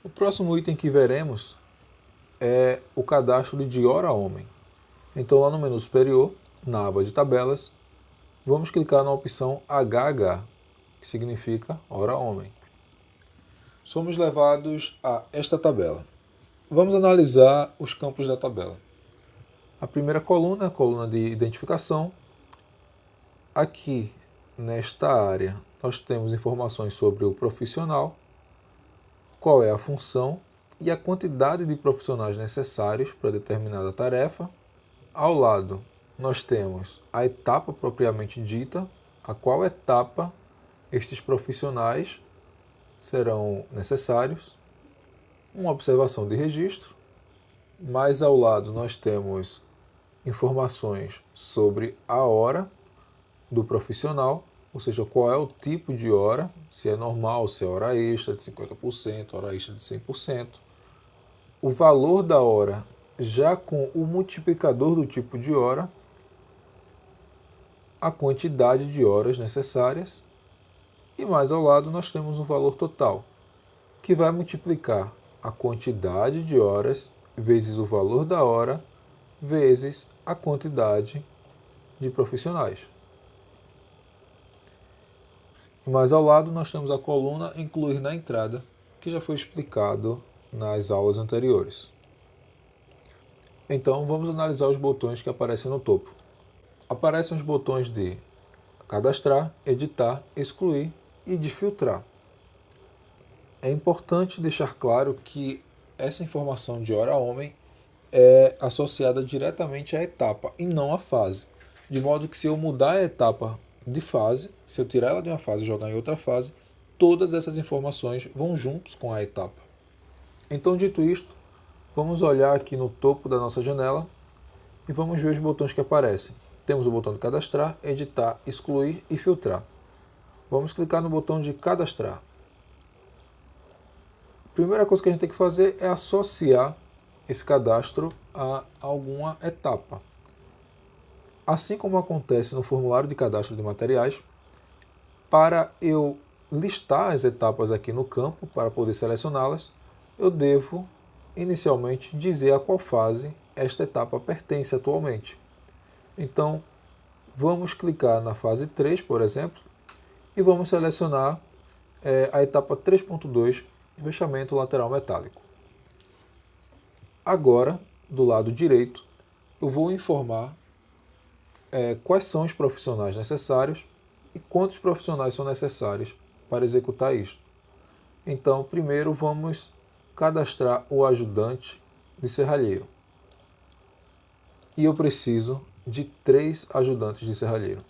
O próximo item que veremos é o cadastro de hora-homem. Então, lá no menu superior, na aba de tabelas, vamos clicar na opção HH, que significa hora-homem. Somos levados a esta tabela. Vamos analisar os campos da tabela. A primeira coluna é a coluna de identificação. Aqui, nesta área, nós temos informações sobre o profissional, qual é a função e a quantidade de profissionais necessários para determinada tarefa. Ao lado, nós temos a etapa propriamente dita, a qual etapa estes profissionais serão necessários, uma observação de registro. Mais ao lado, nós temos informações sobre a hora do profissional, ou seja, qual é o tipo de hora, se é normal, se é hora extra de 50%, hora extra de 100%. O valor da hora já com o multiplicador do tipo de hora, a quantidade de horas necessárias e mais ao lado nós temos o valor total, que vai multiplicar a quantidade de horas vezes o valor da hora vezes a quantidade de profissionais. E mais ao lado nós temos a coluna incluir na entrada, que já foi explicado nas aulas anteriores. Então vamos analisar os botões que aparecem no topo. Aparecem os botões de cadastrar, editar, excluir e de filtrar. É importante deixar claro que essa informação de hora-homem é associada diretamente à etapa e não à fase. De modo que se eu mudar a etapa de fase, se eu tirar ela de uma fase e jogar em outra fase, todas essas informações vão juntos com a etapa. Então, dito isto, vamos olhar aqui no topo da nossa janela e vamos ver os botões que aparecem. Temos o botão de cadastrar, editar, excluir e filtrar. Vamos clicar no botão de cadastrar. A primeira coisa que a gente tem que fazer é associar esse cadastro a alguma etapa. Assim como acontece no formulário de cadastro de materiais, para eu listar as etapas aqui no campo, para poder selecioná-las, eu devo inicialmente dizer a qual fase esta etapa pertence atualmente. Então, vamos clicar na fase 3, por exemplo, e vamos selecionar a etapa 3.2, fechamento lateral metálico. Agora, do lado direito, eu vou informar quais são os profissionais necessários e quantos profissionais são necessários para executar isto. Então, primeiro vamos cadastrar o ajudante de serralheiro. E eu preciso de 3 ajudantes de serralheiro.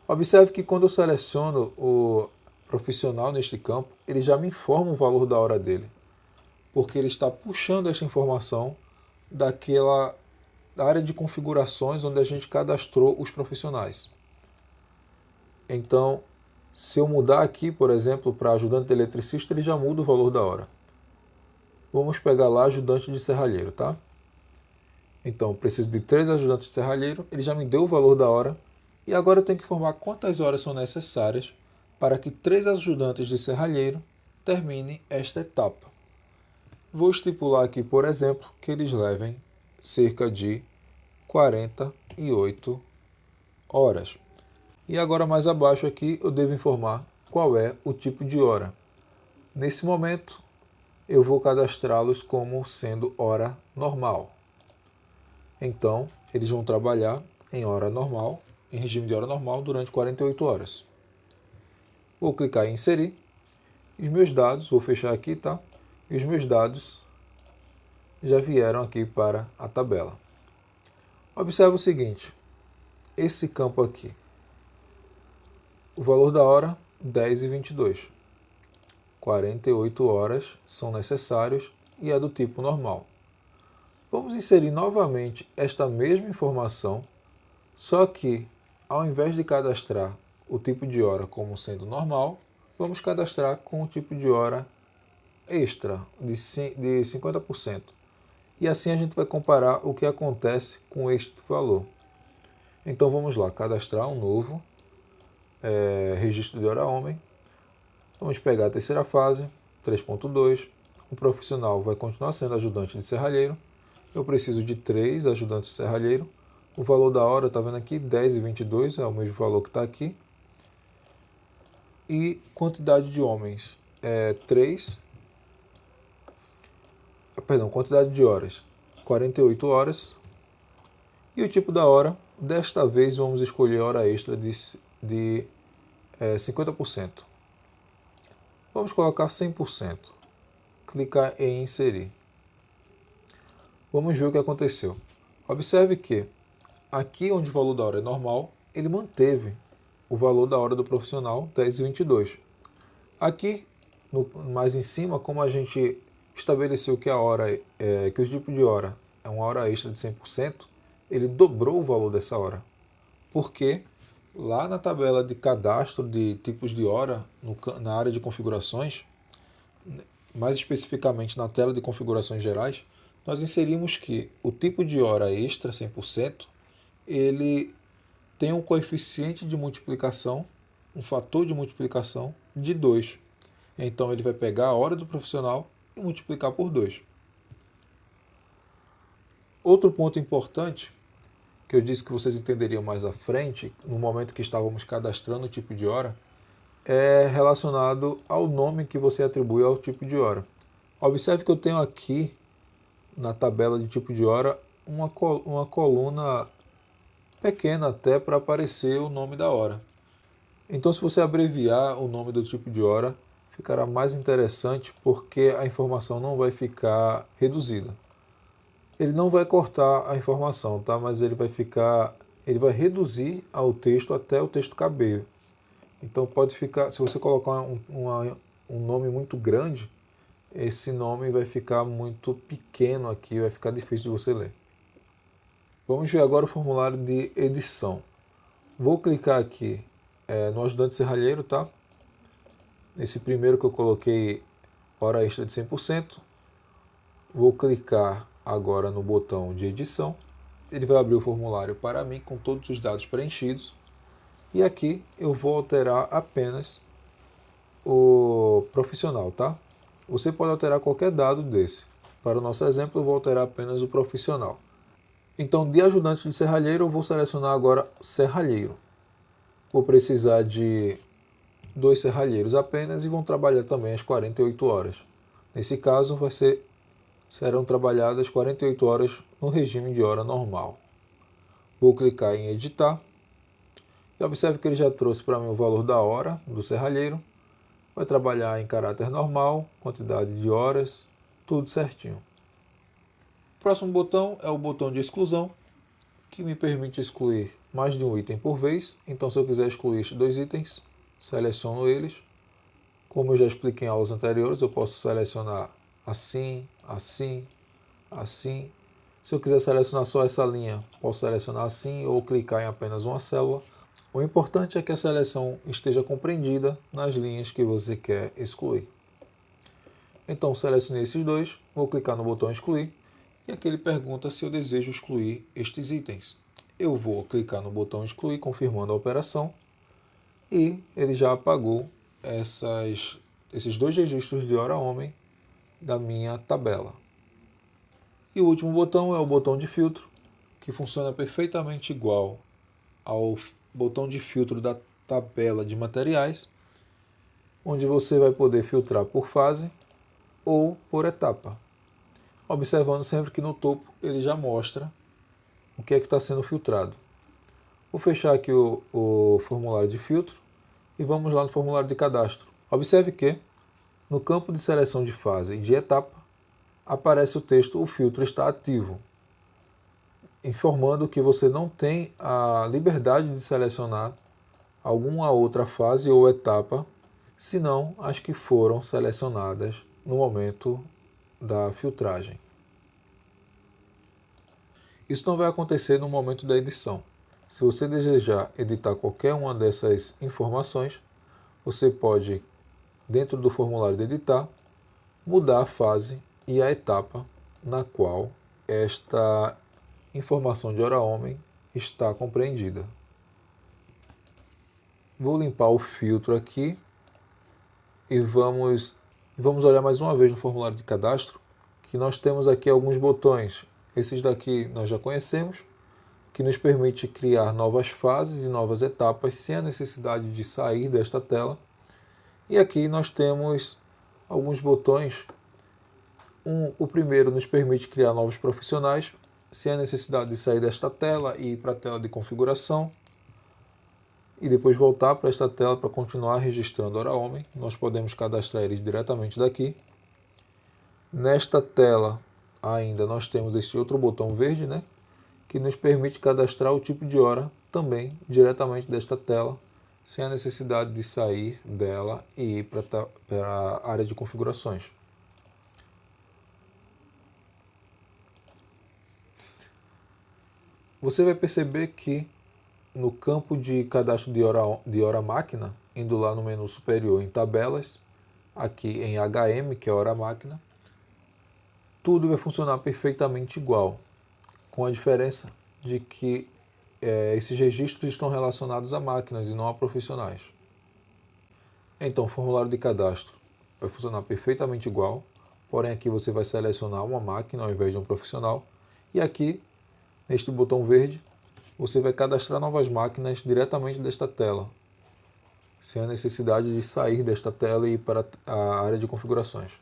Observe que quando eu seleciono o profissional neste campo, ele já me informa o valor da hora dele, porque ele está puxando esta informação daquela área de configurações onde a gente cadastrou os profissionais. Então, se eu mudar aqui, por exemplo, para ajudante de eletricista, ele já muda o valor da hora. Vamos pegar lá ajudante de serralheiro, tá? Então, preciso de 3 ajudantes de serralheiro, ele já me deu o valor da hora, e agora eu tenho que informar quantas horas são necessárias para que 3 ajudantes de serralheiro terminem esta etapa. Vou estipular aqui, por exemplo, que eles levem cerca de 48 horas. E agora mais abaixo aqui eu devo informar qual é o tipo de hora. Nesse momento eu vou cadastrá-los como sendo hora normal. Então eles vão trabalhar em hora normal, em regime de hora normal durante 48 horas. Vou clicar em inserir. Os meus dados, vou fechar aqui, tá? E os meus dados já vieram aqui para a tabela. Observe o seguinte, esse campo aqui, o valor da hora 10h22. 48 horas são necessários e é do tipo normal. Vamos inserir novamente esta mesma informação, só que ao invés de cadastrar o tipo de hora como sendo normal, vamos cadastrar com o tipo de hora extra de 50%. E assim a gente vai comparar o que acontece com este valor. Então vamos lá, cadastrar um novo registro de hora-homem. Vamos pegar a terceira fase, 3.2, o profissional vai continuar sendo ajudante de serralheiro. Eu preciso de 3 ajudantes de serralheiro. O valor da hora, está vendo aqui, 10,22, é o mesmo valor que está aqui. E quantidade de homens é 3. Perdão, quantidade de horas, 48 horas. E o tipo da hora, desta vez vamos escolher hora extra de 50%. Vamos colocar 100%. Clicar em inserir. Vamos ver o que aconteceu. Observe que aqui onde o valor da hora é normal, ele manteve o valor da hora do profissional 10,22. Aqui, mais em cima, como a gente estabeleceu que a hora que o tipo de hora é uma hora extra de 100%, ele dobrou o valor dessa hora. Porque lá na tabela de cadastro de tipos de hora, na área de configurações, mais especificamente na tela de configurações gerais, nós inserimos que o tipo de hora extra 100%, ele tem um coeficiente de multiplicação, um fator de multiplicação de 2. Então ele vai pegar a hora do profissional e multiplicar por 2. Outro ponto importante, que eu disse que vocês entenderiam mais à frente, no momento que estávamos cadastrando o tipo de hora, é relacionado ao nome que você atribui ao tipo de hora. Observe que eu tenho aqui, na tabela de tipo de hora, uma coluna pequena até para aparecer o nome da hora. Então, se você abreviar o nome do tipo de hora, ficará mais interessante porque a informação não vai ficar reduzida. Ele não vai cortar a informação, tá? Mas ele vai reduzir ao texto até o texto caber. Então pode ficar, se você colocar um nome muito grande, esse nome vai ficar muito pequeno aqui, vai ficar difícil de você ler. Vamos ver agora o formulário de edição. Vou clicar aqui no ajudante serralheiro, tá? Nesse primeiro que eu coloquei hora extra de 100%. Vou clicar agora no botão de edição. Ele vai abrir o formulário para mim com todos os dados preenchidos. E aqui eu vou alterar apenas o profissional, tá? Você pode alterar qualquer dado desse. Para o nosso exemplo, eu vou alterar apenas o profissional. Então, de ajudante de serralheiro, eu vou selecionar agora serralheiro. Vou precisar de 2 serralheiros apenas e vão trabalhar também as 48 horas. Nesse caso, serão trabalhadas 48 horas no regime de hora normal. Vou clicar em editar. E observe que ele já trouxe para mim o valor da hora do serralheiro. Vai trabalhar em caráter normal, quantidade de horas, tudo certinho. O próximo botão é o botão de exclusão, que me permite excluir mais de um item por vez. Então, se eu quiser excluir estes 2 itens, seleciono eles. Como eu já expliquei em aulas anteriores, eu posso selecionar assim, assim, assim. Se eu quiser selecionar só essa linha, posso selecionar assim ou clicar em apenas uma célula. O importante é que a seleção esteja compreendida nas linhas que você quer excluir. Então, selecionei esses 2, vou clicar no botão excluir e aqui ele pergunta se eu desejo excluir estes itens. Eu vou clicar no botão excluir, confirmando a operação, e ele já apagou esses 2 registros de hora homem da minha tabela. E o último botão é o botão de filtro, que funciona perfeitamente igual ao botão de filtro da tabela de materiais, onde você vai poder filtrar por fase ou por etapa. Observando sempre que no topo ele já mostra o que é que está sendo filtrado. Vou fechar aqui o formulário de filtro e vamos lá no formulário de cadastro. Observe que no campo de seleção de fase e de etapa aparece o texto "O filtro está ativo", informando que você não tem a liberdade de selecionar alguma outra fase ou etapa, senão as que foram selecionadas no momento da filtragem. Isso não vai acontecer no momento da edição. Se você desejar editar qualquer uma dessas informações, você pode, dentro do formulário de editar, mudar a fase e a etapa na qual esta informação de hora homem está compreendida. Vou limpar o filtro aqui e vamos E vamos olhar mais uma vez no formulário de cadastro, que nós temos aqui alguns botões. Esses daqui nós já conhecemos, que nos permite criar novas fases e novas etapas sem a necessidade de sair desta tela. E aqui nós temos alguns botões. O primeiro nos permite criar novos profissionais sem a necessidade de sair desta tela e ir para a tela de configuração e depois voltar para esta tela para continuar registrando hora homem. Nós podemos cadastrar eles diretamente daqui. Nesta tela ainda nós temos este outro botão verde, né, que nos permite cadastrar o tipo de hora também diretamente desta tela, sem a necessidade de sair dela e ir para a área de configurações. Você vai perceber que no campo de cadastro de hora máquina, indo lá no menu superior em tabelas, aqui em HM, que é hora máquina, tudo vai funcionar perfeitamente igual, com a diferença de que esses registros estão relacionados a máquinas e não a profissionais. Então, o formulário de cadastro vai funcionar perfeitamente igual, porém aqui você vai selecionar uma máquina ao invés de um profissional, e aqui, neste botão verde, você vai cadastrar novas máquinas diretamente desta tela, sem a necessidade de sair desta tela e ir para a área de configurações.